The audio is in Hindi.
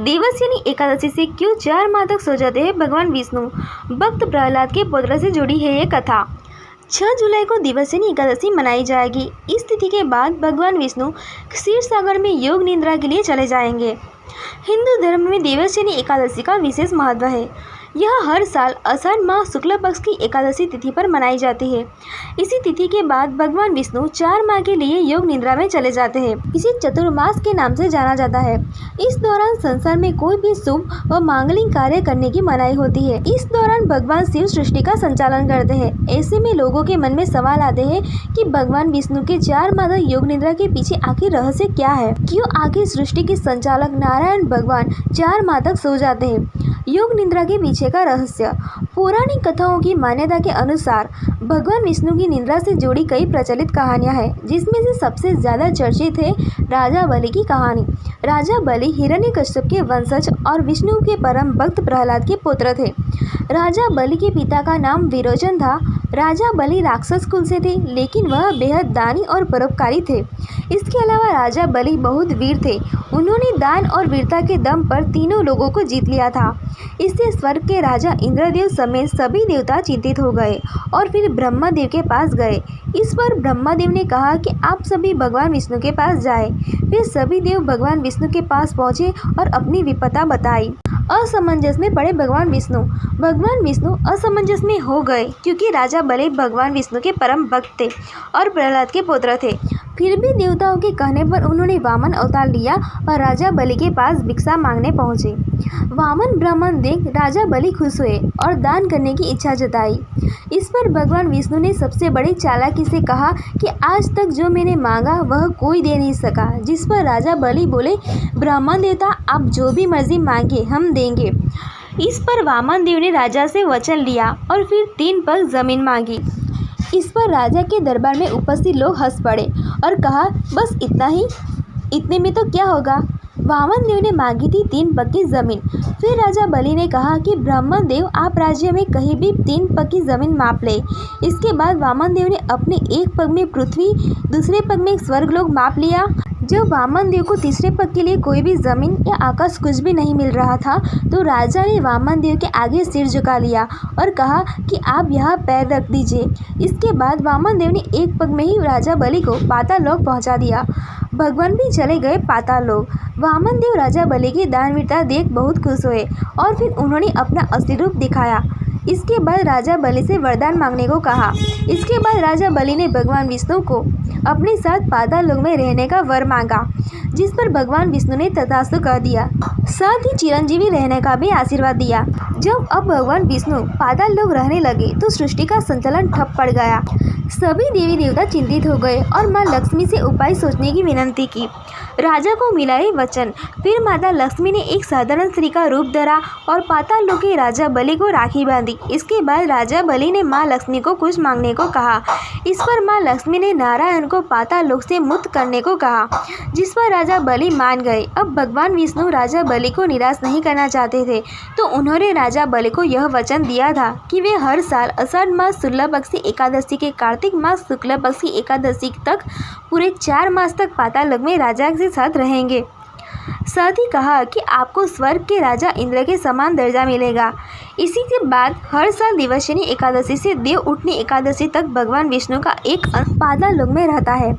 देवस्यनी एकादशी से क्यों 4 माह तक सो जाते हैं भगवान विष्णु? भक्त प्रहलाद के पुत्र से जुड़ी है ये कथा। 6 जुलाई को देवस्यनी एकादशी मनाई जाएगी। इस तिथि के बाद भगवान विष्णु क्षीर सागर में योग निद्रा के लिए चले जाएंगे। हिंदू धर्म में देवस्यनी एकादशी का विशेष महत्व है। यह हर साल आषाढ़ माह शुक्ल पक्ष की एकादशी तिथि पर मनाई जाती है। इसी तिथि के बाद भगवान विष्णु 4 माह के लिए योग निद्रा में चले जाते हैं। इसे चतुर्मास के नाम से जाना जाता है। इस दौरान संसार में कोई भी शुभ व मांगलिक कार्य करने की मनाही होती है। इस दौरान भगवान शिव सृष्टि का संचालन करते हैं। ऐसे में लोगों के मन में सवाल आते हैं कि भगवान विष्णु के 4 माह तक योग निद्रा के पीछे आखिर रहस्य क्या है? क्यों आखिर सृष्टि के संचालक नारायण भगवान 4 माह तक सो जाते हैं? योग निद्रा के पीछे का रहस्य। पौराणिक कथाओं की मान्यता के अनुसार भगवान विष्णु की निद्रा से जुड़ी कई प्रचलित कहानियां हैं, जिसमें से सबसे ज्यादा चर्चित है राजा बलि की कहानी। राजा बलि हिरण्यकश्यप के वंशज और विष्णु के परम भक्त प्रहलाद के पुत्र थे। राजा बलि के पिता का नाम विरोचन था। राजा बलि राक्षस कुल से थे, लेकिन वह बेहद दानी और परोपकारी थे। इसके अलावा राजा बलि बहुत वीर थे। उन्होंने दान और वीरता के दम पर तीनों लोगों को जीत लिया था। इससे स्वर्ग के राजा इंद्रदेव समेत सभी देवता चिंतित हो गए और फिर ब्रह्मदेव के पास गए। इस पर ब्रह्मदेव ने कहा कि आप सभी भगवान विष्णु के पास जाएं। फिर सभी देव भगवान विष्णु के पास पहुंचे और अपनी विपदा बताई। असमंजस में पड़े भगवान विष्णु असमंजस में हो गए, क्योंकि राजा बलि भगवान विष्णु के परम भक्त थे और प्रहलाद के पुत्र थे। फिर भी देवताओं के कहने पर उन्होंने वामन अवतार लिया और राजा बलि के पास भिक्षा मांगने पहुंचे। वामन ब्राह्मण देख राजा बलि खुश हुए और दान करने की इच्छा जताई। इस पर भगवान विष्णु ने सबसे बड़ी चालाकी से कहा कि आज तक जो मैंने मांगा वह कोई दे नहीं सका। जिस पर राजा बलि बोले, ब्राह्मण देवता आप जो भी मर्जी मांगे हम देंगे। इस पर वामन देव ने राजा से वचन लिया और फिर 3 पग जमीन मांगी। इस पर राजा के दरबार में उपस्थित लोग हंस पड़े और कहा, बस इतना ही, इतने में तो क्या होगा। वामन देव ने मांगी थी 3 पग की जमीन। फिर राजा बलि ने कहा कि ब्राह्मण देव आप राज्य में कहीं भी 3 पग की जमीन माप ले। इसके बाद वामन देव ने अपने एक पग में पृथ्वी, दूसरे पग में स्वर्गलोक माप लिया। जब वामन देव को तीसरे पग के लिए कोई भी जमीन या आकाश कुछ भी नहीं मिल रहा था, तो राजा ने वामन देव के आगे सिर झुका लिया और कहा कि आप यहाँ पैर रख दीजिए। इसके बाद वामन देव ने एक पग में ही राजा बलि को पाताल लोक पहुँचा दिया। भगवान भी चले गए पाताल लोक। वामन देव राजा बलि की दानवीरता देख बहुत खुश हुए और फिर उन्होंने अपना असली रूप दिखाया। इसके बाद राजा बलि से वरदान मांगने को कहा। इसके बाद राजा बलि ने भगवान विष्णु को अपने साथ पाताल लोक में रहने का वर मांगा, जिस पर भगवान विष्णु ने तथास्तु कह दिया। साथ ही चिरंजीवी रहने का भी आशीर्वाद दिया। जब अब भगवान विष्णु पाताल लोक रहने लगे तो सृष्टि का संचालन ठप पड़ गया। सभी देवी देवता चिंतित हो गए और माँ लक्ष्मी से उपाय सोचने की विनती की। राजा को मिला है वचन। फिर माता लक्ष्मी ने एक साधारण स्त्री का रूप धरा और पाताल लोक के राजा बलि को राखी बांधी। इसके बाद राजा बलि ने माँ लक्ष्मी को कुछ मांगने को कहा। इस पर माँ लक्ष्मी ने नारायण को पाताल लोक से मुक्त करने को कहा, जिस पर राजा बलि मान गए। अब भगवान विष्णु राजा बलि को निराश नहीं करना चाहते थे, तो उन्होंने राजा बलि को यह वचन दिया था कि वे हर साल आषाढ़ मास शुक्ल पक्ष की एकादशी के कार्तिक मास शुक्ल पक्ष की एकादशी तक पूरे 4 मास तक पाताल लोक में राजा के साथ रहेंगे। साथ ही कहा कि आपको स्वर्ग के राजा इंद्र के समान दर्जा मिलेगा। इसी के बाद हर साल देवशयनी एकादशी से देव उठनी एकादशी तक भगवान विष्णु का एक अंश पाताल लोक में रहता है।